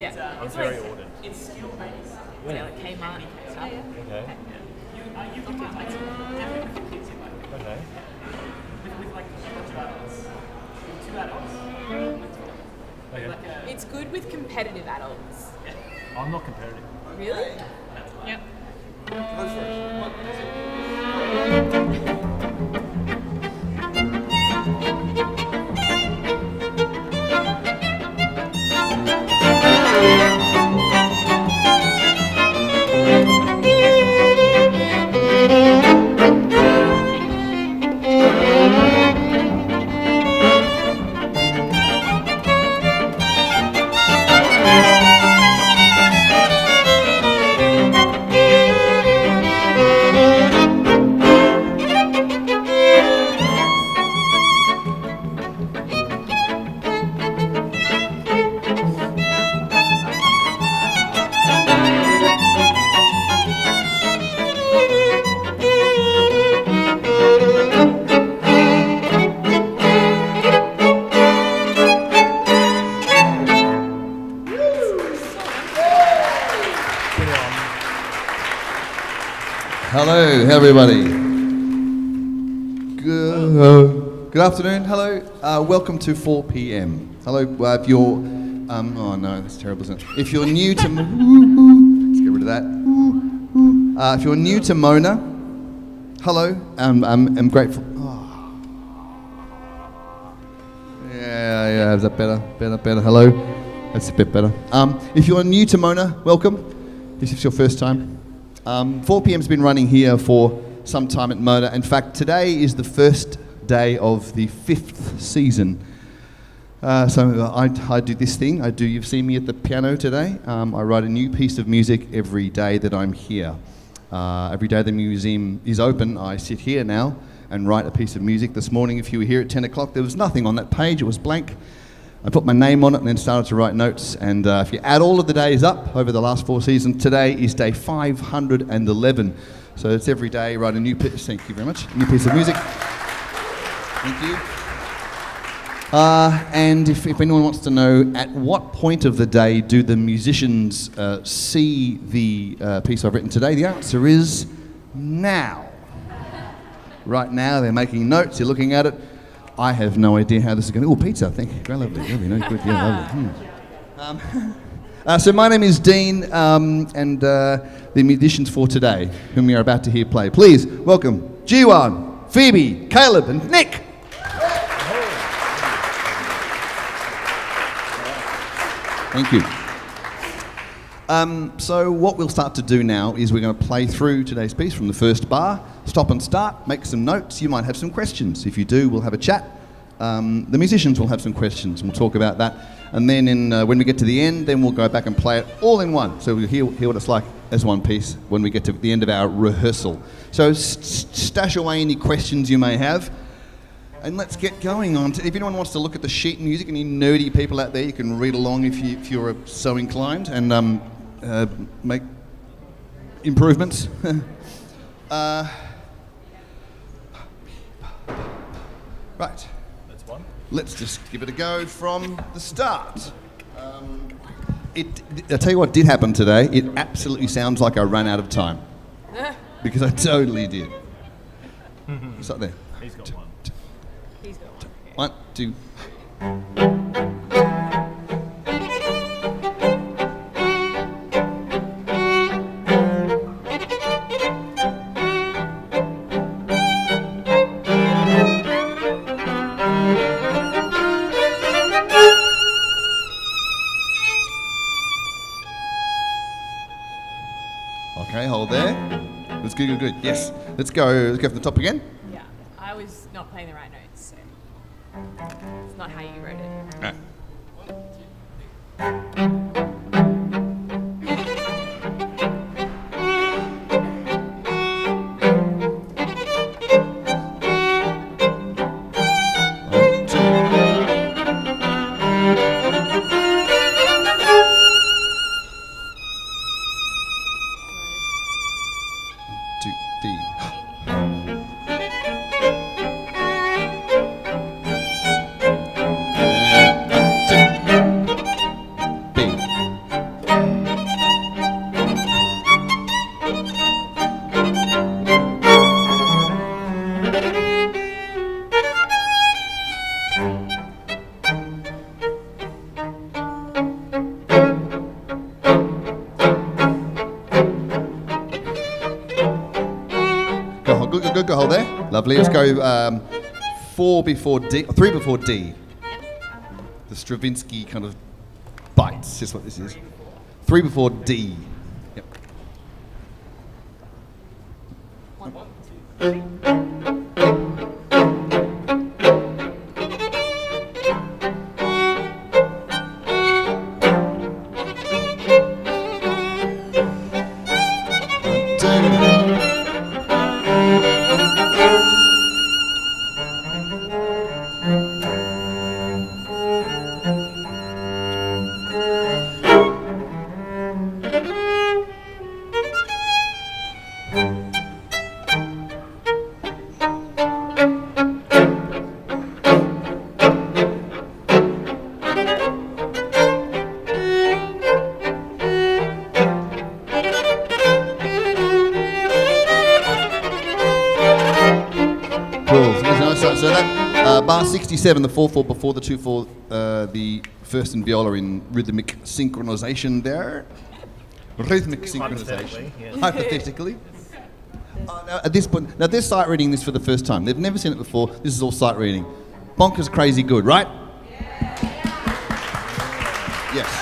I'm very ordered. It's skill based. Really? Like Kmart stuff. Okay. You can do like definitely with kids in like Okay. with like two adults. With two adults. Okay. Like a It's good with competitive adults. I'm not competitive. Really? Yep. Hello, everybody. Good afternoon. Hello. Welcome to 4 p.m. Hello. If you're, oh no, that's terrible, isn't it? If you're new to, let's get rid of that. If you're new to Mona, hello. I'm grateful. Oh. Yeah. Is that better? Better. Hello. That's a bit better. If you're new to Mona, welcome. This is your first time. 4 p.m.'s been running here for some time at Mona. In fact, today is the first day of the 5th season. So I do this thing. You've seen me at the piano today. I write a new piece of music every day that I'm here. Every day the museum is open, I sit here now and write a piece of music. This morning, if you were here at 10 o'clock, there was nothing on that page. It was blank. I put my name on it and then started to write notes. And if you add all of the days up over the last 4 seasons, today is day 511. So it's every day write a new piece. Thank you very much. New piece of music. Thank you. And if anyone wants to know at what point of the day do the musicians see the piece I've written today, the answer is now. Right now, they're making notes. You're looking at it. I have no idea how this is going to... Oh, pizza, thank you. Very lovely, no, good, yeah, lovely. So my name is Dean, and the musicians for today, whom we are about to hear play. Please welcome Jiwan, Phoebe, Caleb, and Nick. Thank you. So what we'll start to do now is we're going to play through today's piece from the first bar, stop and start, make some notes. You might have some questions. If you do, we'll have a chat. The musicians will have some questions and we'll talk about that. And then when we get to the end, then we'll go back and play it all in one. So we'll hear what it's like as one piece when we get to the end of our rehearsal. So stash away any questions you may have. And let's get going on. If anyone wants to look at the sheet music, any nerdy people out there, you can read along if you're so inclined and make improvements. Right. That's one. Let's just give it a go from the start. I'll tell you what did happen today. It absolutely sounds like I ran out of time. Because I totally did. What's up there? He's got one. He's got one. 1, 2. Okay, hold there. That's good. Yes. Let's go from the top again. Yeah. I was not playing the right notes, so it's not how you wrote it. Right. B. go hold there. Lovely. Let's go 4 before D, 3 before D. The Stravinsky kind of bites is what this is. 3 before D. Yep. 1, 2, 3. So that bar 67, the 4/4 before the 2/4, the first and viola in rhythmic synchronization there. Rhythmic synchronization. Hypothetically. Now, at this point, now they're sight reading this for the first time. They've never seen it before. This is all sight reading. Bonkers crazy good, right? Yes.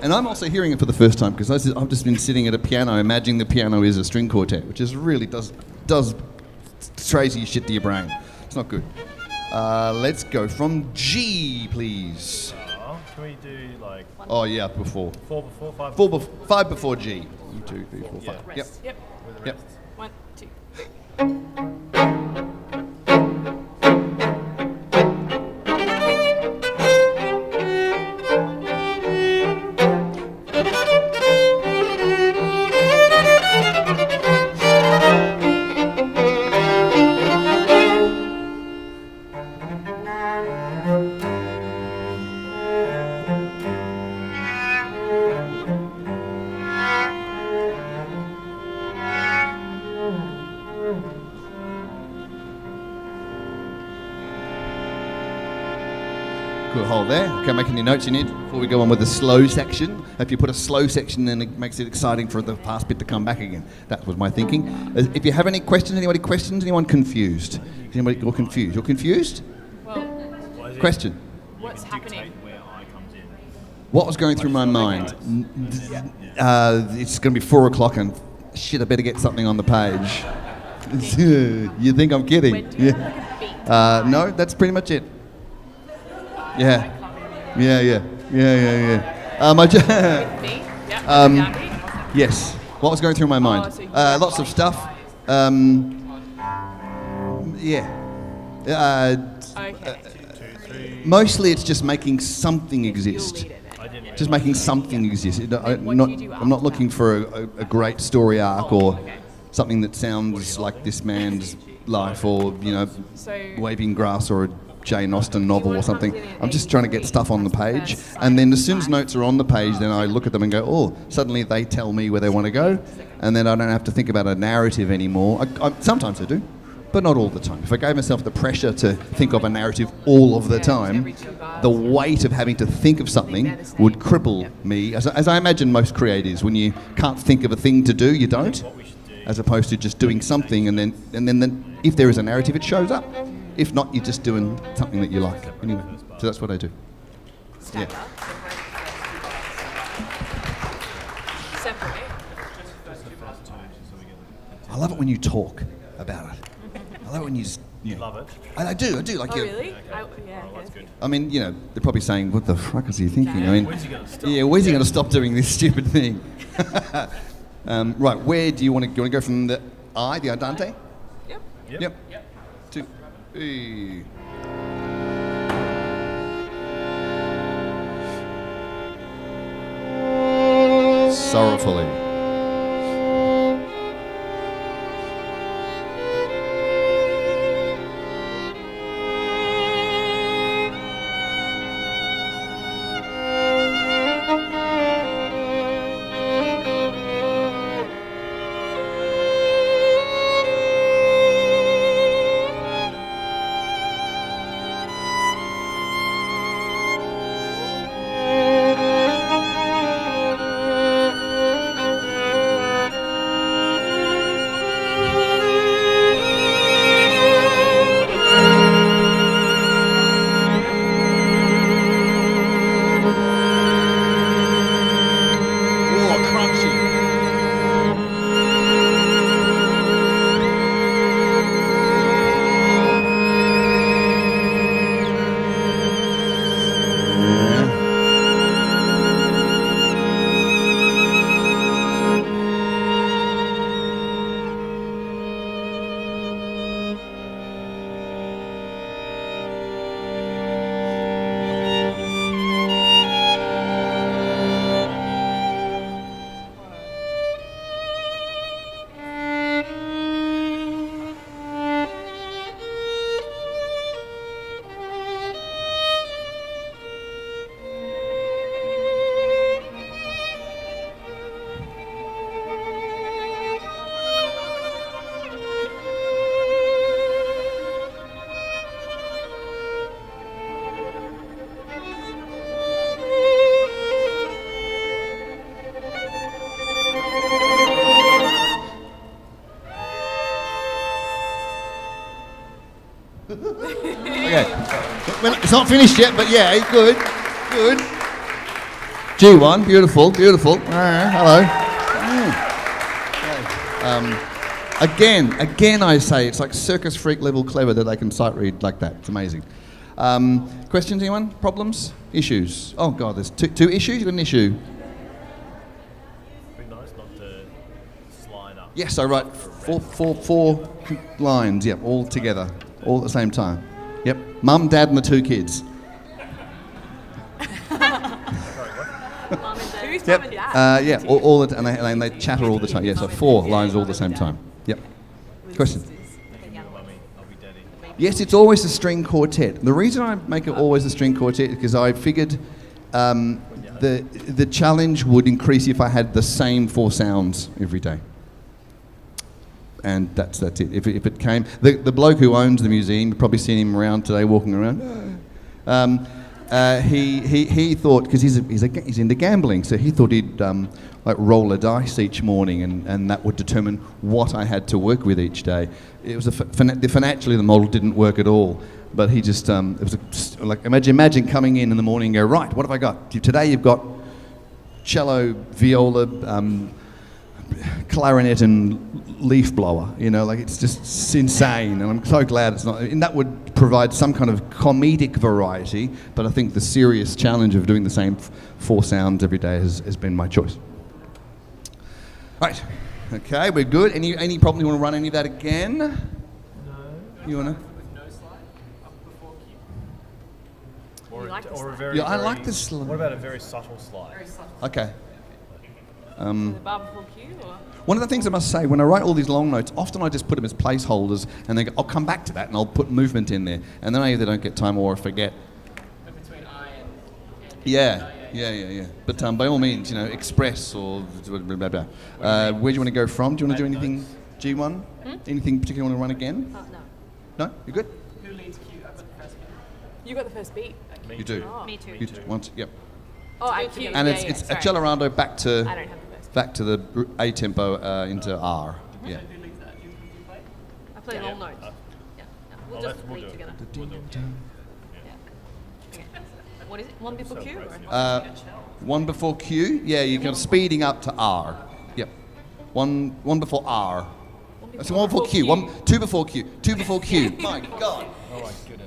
And I'm also hearing it for the first time because I've just been sitting at a piano imagining the piano is a string quartet, which is really does crazy shit to your brain. It's not good. Let's go from G, please. Can we do like Oh yeah, before. 4 before, 5 4 before? 5 before G. 1, 2, 3, 4, 5. Yeah. Yep. Yep. With the Yep. rest. 1, 2, 3. Good hold there. Okay, making your notes you need before we go on with the slow section. If you put a slow section, then it makes it exciting for the fast bit to come back again. That was my thinking. If you have any questions, anyone confused? Anybody you're confused? You're confused? Well, Question. what's happening? Where I comes in. What was going through my mind? It's going to be 4 o'clock and shit, I better get something on the page. You think I'm kidding? When do you have like a beat? No, that's pretty much it. Yeah. I ju- Beat? Yep. Downbeat? yes. What was going through my mind? so you Lots of stuff. Yeah. Okay. Mostly it's just making something You'll exist. read it then. Just making something exist. What do you do I'm not after looking that? for a great story arc or okay. something that sounds like this man's life or, So, Waving Grass or a Jane Austen novel or something. wanna come in I'm just trying to get stuff on the page. And then as soon as notes are on the page, then I look at them and go, oh, suddenly they tell me where they want to go. And then I don't have to think about a narrative anymore. Sometimes I do, but not all the time. If I gave myself the pressure to think of a narrative all of the time, the weight of having to think of something would cripple me, as I imagine most creatives. When you can't think of a thing to do, you don't, as opposed to just doing something, and then if there is a narrative, it shows up. If not, you're just doing something that you like. Anyway, so that's what I do. stand Yeah. up. Separate. I love it when you talk about it. I love it when you just... You love it. I do. Like Oh, you. really? Yeah. Oh, that's good. I mean, they're probably saying, "What the fuck is he thinking?" I mean, When's he going to stop? yeah, where's he going to stop doing this stupid thing? Right, where do you want to go from the I, the Andante? Yep. Yep. 2, 3. Sorrowfully. It's not finished yet, but yeah, good. G1, beautiful. Hello. Again, I say it's like circus freak level clever that they can sight read like that. It's amazing. Questions, anyone? Problems? Issues? Oh God, there's two issues. You got an issue? It'd be nice not to slide up. Yes, I write four lines. Yep, all together, all at the same time. Yep, mum, dad, and the two kids. Who's mum and dad? Yeah, all the and they chatter all the time. Yeah, so 4 lines all at the same time. Yep. Question. Mummy, I'll be daddy. Yes, it's always a string quartet. The reason I make it always a string quartet is because I figured the challenge would increase if I had the same 4 sounds every day. And that's it. If it came, the bloke who owns the museum, you've probably seen him around today, walking around. He thought, because he's into gambling, so he thought he'd like roll a dice each morning, and that would determine what I had to work with each day. It was financially the model didn't work at all, but he just it was like imagine coming in the morning and go, right, what have I got today? You've got cello, viola, clarinet and leaf blower, like it's insane, and I'm so glad it's not, and that would provide some kind of comedic variety, but I think the serious challenge of doing the same 4 sounds every day has been my choice. Right, okay, we're good. Any problem? You want to run any of that again? No. You want to? With no slide up before cue. Or, You like the or a slide? very, Yeah, I very- like this. What about a very subtle slide? Very subtle. Okay. The bar before cue, or? One of the things I must say, when I write all these long notes, often I just put them as placeholders, and then I'll come back to that, and I'll put movement in there, and then I either don't get time or I forget. But between I and Yeah. But by all means, express or blah, blah, blah. Where do you want to go from? Do you want to do anything, G1? Anything particular you want to run again? No. No? You good? who leads cue? I've got the first one. You got the first beat. Me You do. Oh. Me too. You do. Once, yep. Oh, I cue. And yeah, it's sorry. accelerando back I to don't have the first. back to the A tempo into R. Yeah. Who leads that? You play? I play long notes. Yeah. We'll just we'll lead do it. together. We'll do it. Yeah. Okay. What is it? One before cue? Celebrate, Or? One before Q. Yeah, you're kind of speeding up to R. Yep. One before R. So one before Q. 2 before Q. 2 before Q. My God. Oh my goodness.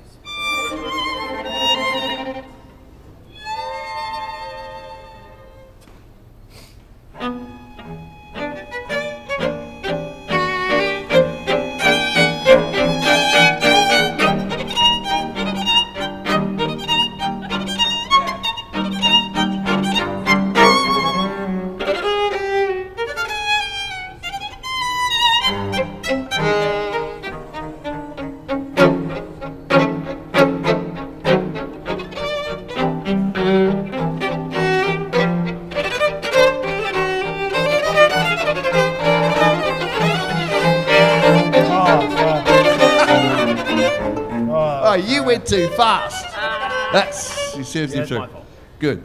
Oh, you went too fast. That's seriously Yeah, it's true. my fault. Good.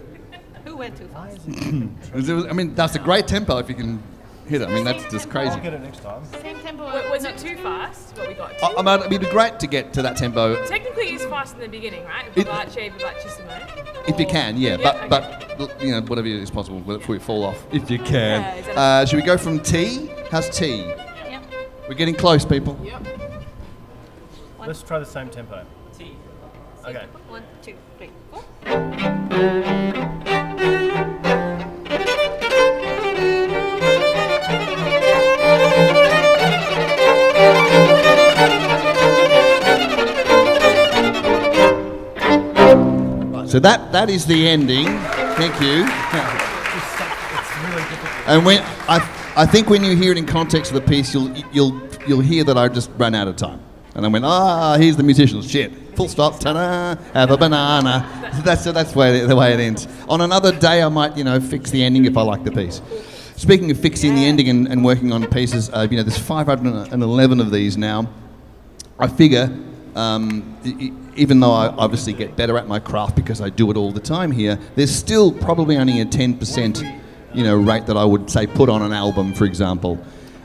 Who went too fast? I mean, that's a great tempo if you can hit it. I mean, that's just crazy. I'll get it next time. Same tempo. Was it too fast? What we got? I mean, it'd be great to get to that tempo Technically, it's fast in the beginning, right? It- Vivace, if you can, yeah. Yeah, But whatever is possible before you fall off. If you can. Yeah, exactly. Should we go from T? How's T? Yep. We're getting close, people. Yep. Let's try the same tempo. T. Okay. 1, 2, 3, 4. So that is the ending. Thank you. It's really difficult. And when I think when you hear it in context of the piece, you'll hear that I just ran out of time. And I went, here's the musicians. Shit. Full stop. Ta-da. Have a banana. That's the way it ends. On another day, I might fix the ending if I like the piece. Speaking of fixing the ending and working on pieces, there's 511 of these now. I figure, even though I obviously get better at my craft because I do it all the time here, there's still probably only a 10% rate that I would say put on an album, for example.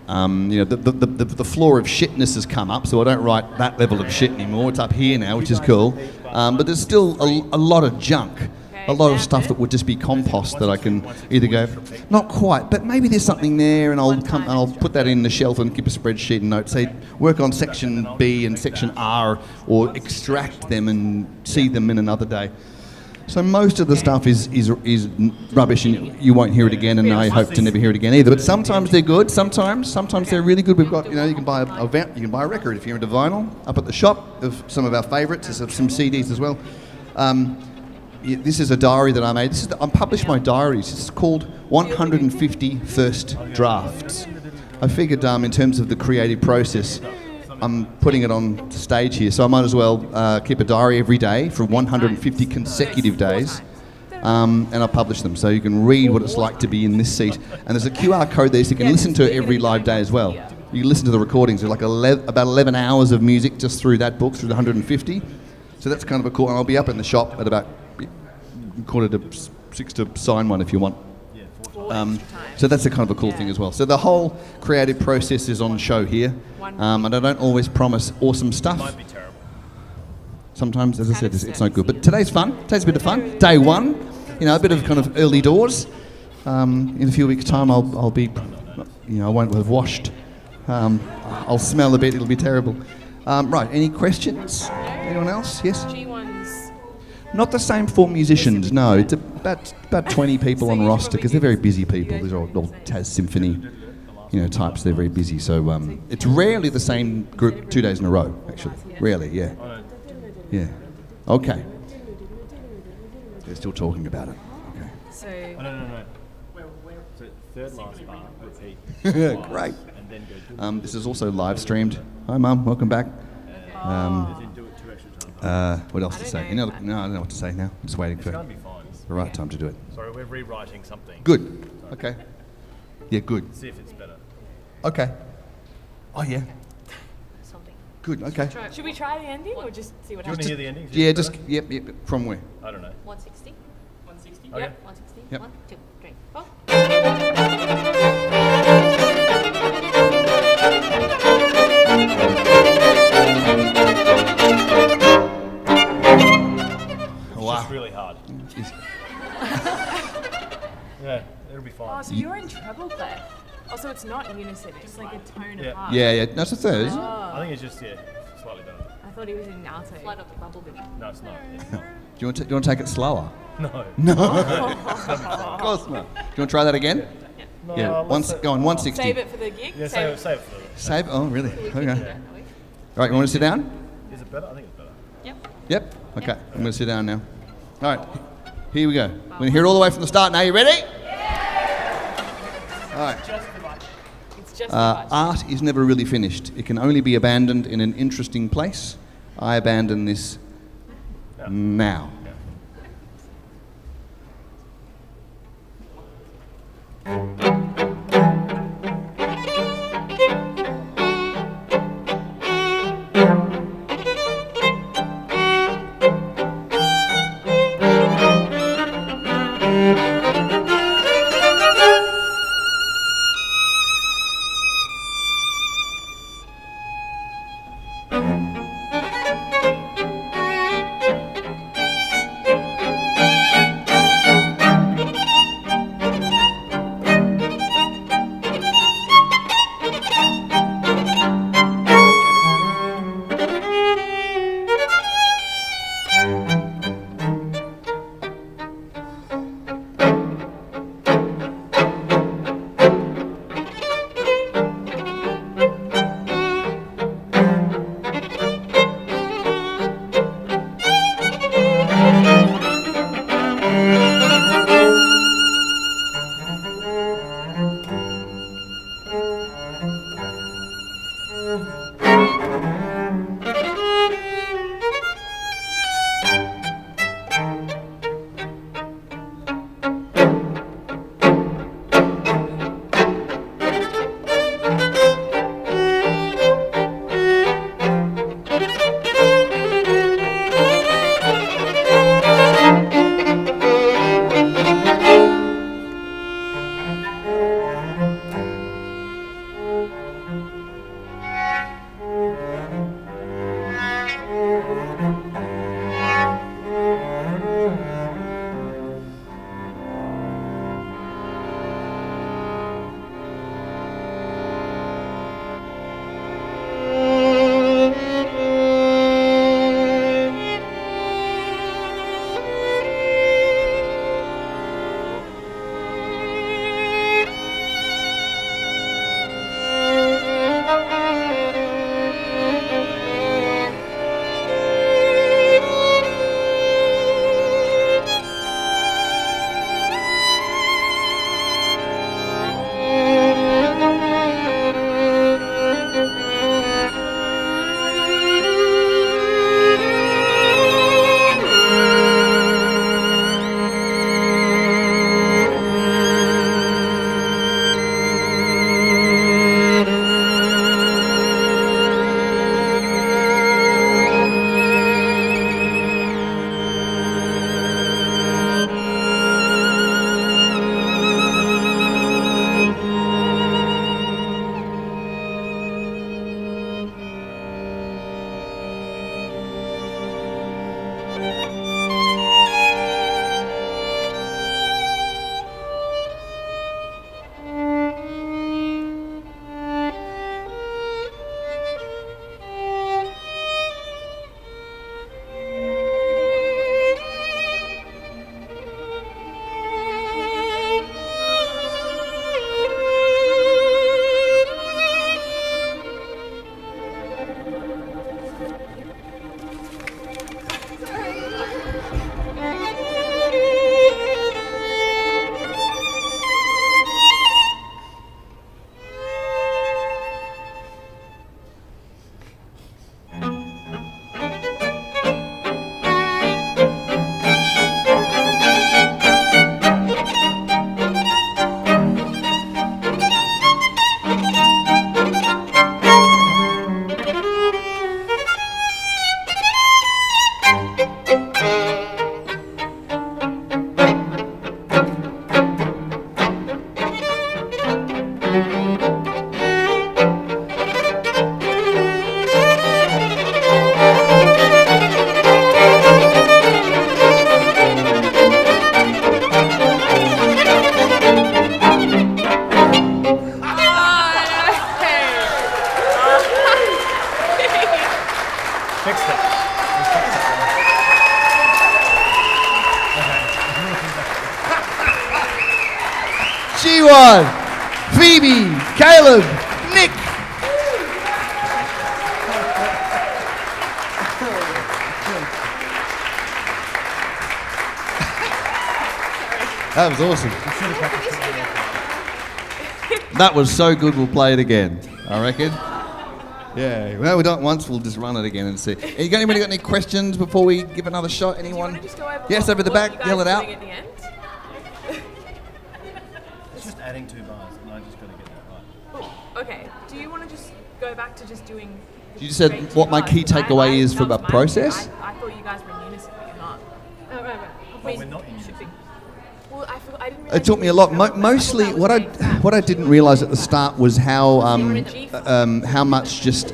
The floor of shitness has come up, so I don't write that level of shit anymore. It's up here now, which is cool. But there's still a lot of junk. A lot of stuff that would just be compost that I can either go, not quite, but maybe there's something there, and I'll put that in the shelf and keep a spreadsheet and notes. Say, work on section B and section R, or extract them and see them in another day. So most of the stuff is rubbish, and you won't hear it again, and I hope to never hear it again either. But sometimes they're good. Sometimes they're really good. We've got, you can buy a record if you're into vinyl up at the shop of some of our favourites. There's some CDs as well. This is a diary that I made. I published my diaries. It's called 150 First Drafts. I figured in terms of the creative process, I'm putting it on stage here, so I might as well keep a diary every day for 150 consecutive days, and I'll publish them so you can read what it's like to be in this seat. And there's a QR code there so you can listen to it every live day as well. You can listen to the recordings. There's like about 11 hours of music just through that book, through the 150. So that's kind of a cool, and I'll be up in the shop at about 5:45 to sign one if you want. So that's a kind of a cool thing as well. So the whole creative process is on show here, and I don't always promise awesome stuff. Might be terrible. Sometimes, as I said, it's not good. But today's fun. Today's a bit of fun. Day one, a bit of kind of early doors. In a few weeks' time, I'll be, I won't have washed. I'll smell a bit. It'll be terrible. Right. Any questions? Anyone else? Yes. Not the same for musicians, no. It's about 20 people on roster because they're very busy people. These are all Taz Symphony, types. They're very busy. So it's rarely the same group 2 days in a row, actually. Rarely, yeah. Yeah. Okay. They're still talking about it. Okay. So. No. So third last bar, repeat. Great. And then go. This is also live streamed. Hi, Mum. Welcome back. What else to say? No, I don't know what to say now. I'm just waiting for It's be fine. the right time to do it. Sorry, we're rewriting something. Good. Okay. Yeah, good. See if it's better. Okay. Oh, yeah. Something. Good. Okay. Should we try the ending or just see what Do you want happens? to hear the ending? Yeah, just, yep. From where? I don't know. 160. 160. Okay. Yep. 160. Yep. 1, 2, 3, 4. It's really hard. Yeah, it'll be fine. Oh, so you're in treble clef. Oh, so it's not unison. It's like a tone Yeah. apart. Yeah. No, it's a third. isn't it? I think it's just, slightly better. I thought he was in alto. Flight of the bumblebee. No, it's not. Do you want to take it slower? No. No. Of course not. Do you want to try that again? No, Yeah. Go on. 160. Save it for the gig. Yeah, save it for the... Save. Oh, really? Okay. All right. You want to sit down? Is it better? I think it's better. Yep. Yep. Okay. I'm going to sit down now. All right. Here we go. We're going to hear it all the way from the start. Now, you ready? All right. It's just Art is never really finished. It can only be abandoned in an interesting place. I abandon this now. G1, Phoebe, Caleb, Nick. That was awesome. That was so good, we'll play it again, I reckon. Yeah, well, we don't once, we'll just run it again and see. Anybody got any questions before we give another shot? Anyone? Do you want to just go over Yes, over the what back, you guys yell it are out. doing at the end? It's just adding 2 bars, and I just got to get that right. Oh, okay. Do you want to just go back to just doing... You just said straight what my 2 key bars? takeaway is that from was a my process? idea. I thought you guys were in unison, but you're not. Oh, right. But we're not in Should be. unison. Well, I didn't realize It took me a lot. Mostly, what I didn't realise at the start was how much just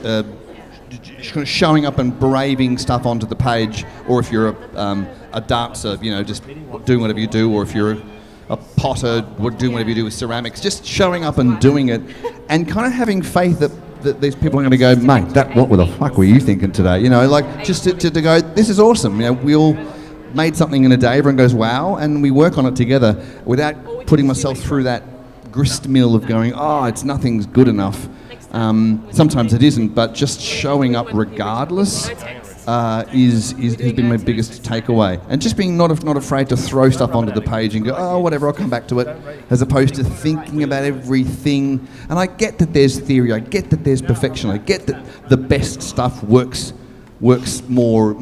showing up and braving stuff onto the page, or if you're a dancer, just doing whatever you do, or if you're a potter, doing whatever you do with ceramics, just showing up and doing it, and kind of having faith that these people are going to go, mate, what the fuck were you thinking today? Just to go, this is awesome. We all made something in a day, everyone goes, wow, and we work on it together without putting myself through that grist mill of going, nothing's good enough. Sometimes it isn't, but just showing up regardless has been my biggest takeaway. And just being not afraid to throw stuff onto the page and go, whatever, I'll come back to it, as opposed to thinking about everything. And I get that there's theory, I get that there's perfection, I get that the best stuff is more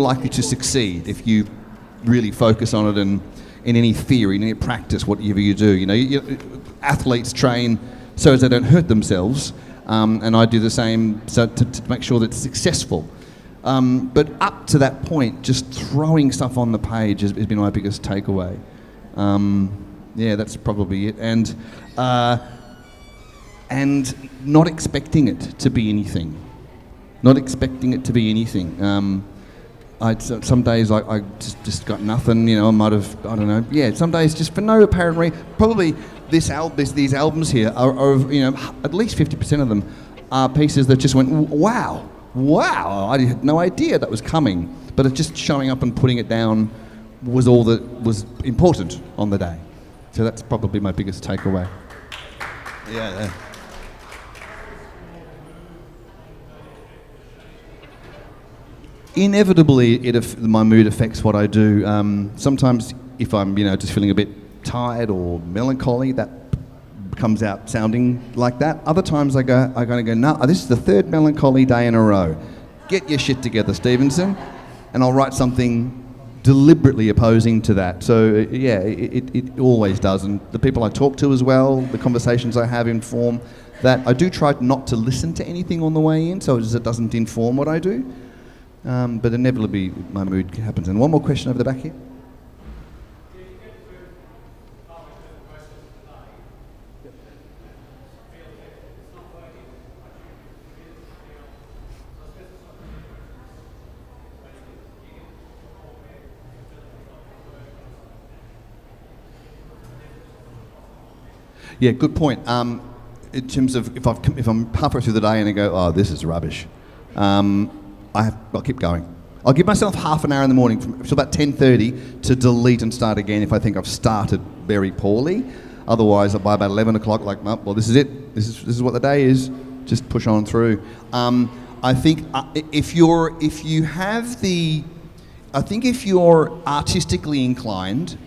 likely to succeed if you really focus on it and in any theory, in any practice, whatever you do. Athletes train so as they don't hurt themselves, and I do the same to make sure that it's successful. But up to that point, just throwing stuff on the page has been my biggest takeaway. That's probably it. And not expecting it to be anything. Some days I just got nothing, I might have, I don't know. Yeah, some days just for no apparent reason. Probably these albums here are at least 50% of them are pieces that just went, wow, I had no idea that was coming. But it's just showing up and putting it down was all that was important on the day. So that's probably my biggest takeaway. Yeah. Inevitably, my mood affects what I do. Sometimes, if I'm, just feeling a bit tired or melancholy, that comes out sounding like that. Other times, I go, no, this is the 3rd melancholy day in a row. Get your shit together, Stevenson, and I'll write something deliberately opposing to that. So it always does, and the people I talk to as well, the conversations I have inform that. I do try not to listen to anything on the way in, so it doesn't inform what I do. But inevitably my mood happens. And one more question over the back here. Yeah, good point. In terms of if I'm halfway through the day and I go, this is rubbish, I'll keep going. I'll give myself half an hour in the morning till about 10:30 to delete and start again if I think I've started very poorly. Otherwise, by about 11 o'clock, this is it. This is what the day is. Just push on through. I think if you're artistically inclined,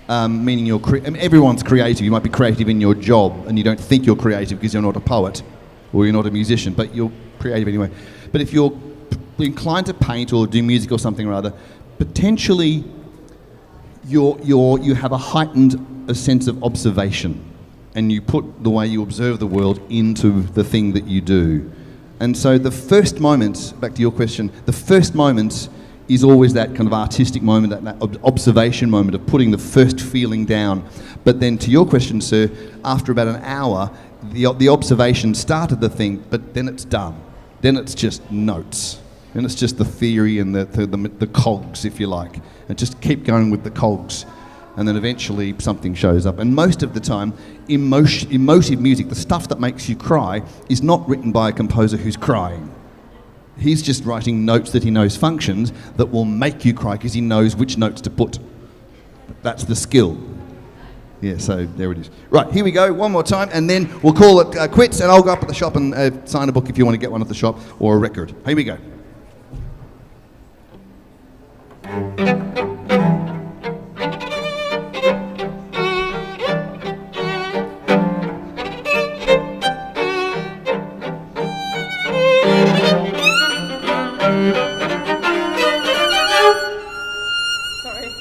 meaning everyone's creative. You might be creative in your job, and you don't think you're creative because you're not a poet or you're not a musician, but you're creative anyway. But if you're inclined to paint or do music or something or other, potentially you have a heightened sense of observation, and you put the way you observe the world into the thing that you do. And so the first moments, back to your question, the first moments is always that kind of artistic moment, that observation moment of putting the first feeling down. But then to your question, sir, after about an hour, the observation started the thing, but then it's done. Then it's just notes. Then it's just the theory and the cogs, if you like. And just keep going with the cogs. And then eventually something shows up. And most of the time, emotive music, the stuff that makes you cry, is not written by a composer who's crying. He's just writing notes that he knows functions that will make you cry because he knows which notes to put. That's the skill. Yeah, so there it is. Right, here we go, one more time, and then we'll call it quits, and I'll go up at the shop and sign a book if you want to get one at the shop, or a record. Here we go. Sorry.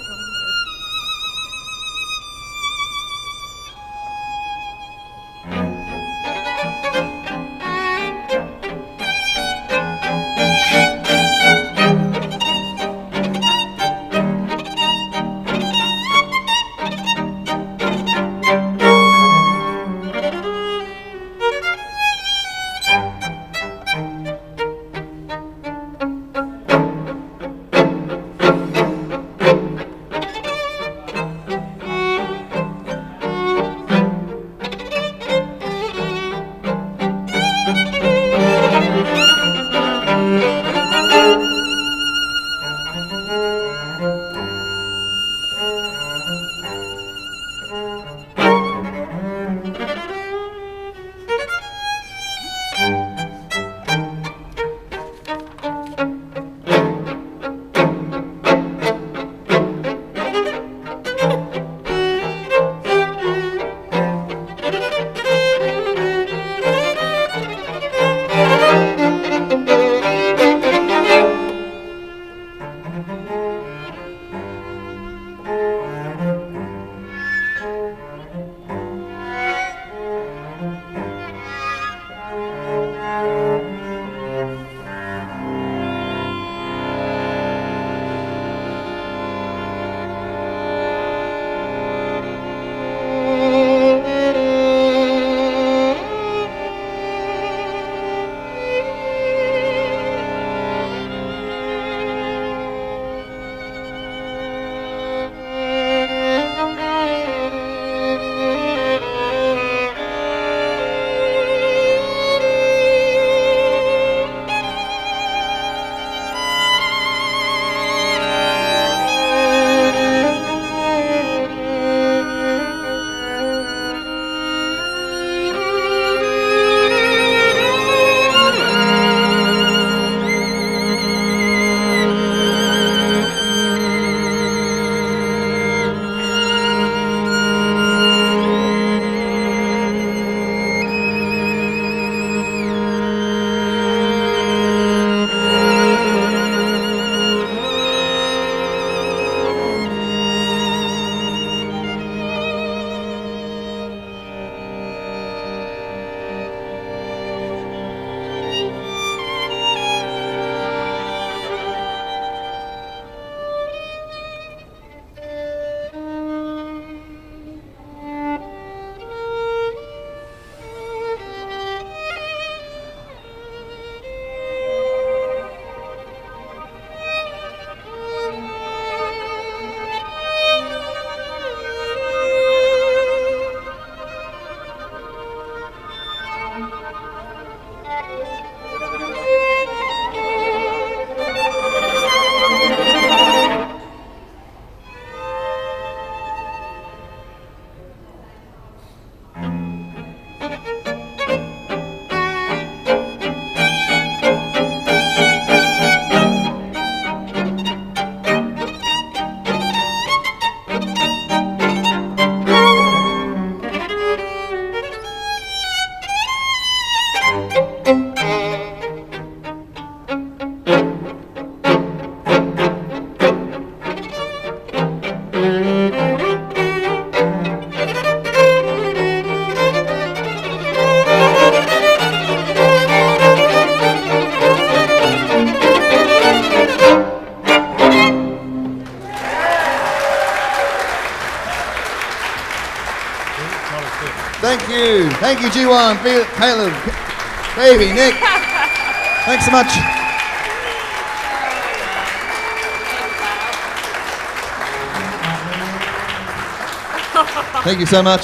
Thank you. Thank you, G1, Caleb, Baby, Nick. Thanks so much. Thank you so much.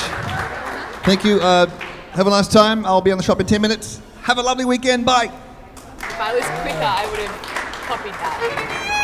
Thank you. Have a nice time. I'll be on the shop in 10 minutes. Have a lovely weekend. Bye. If I was quicker, I would have copied that.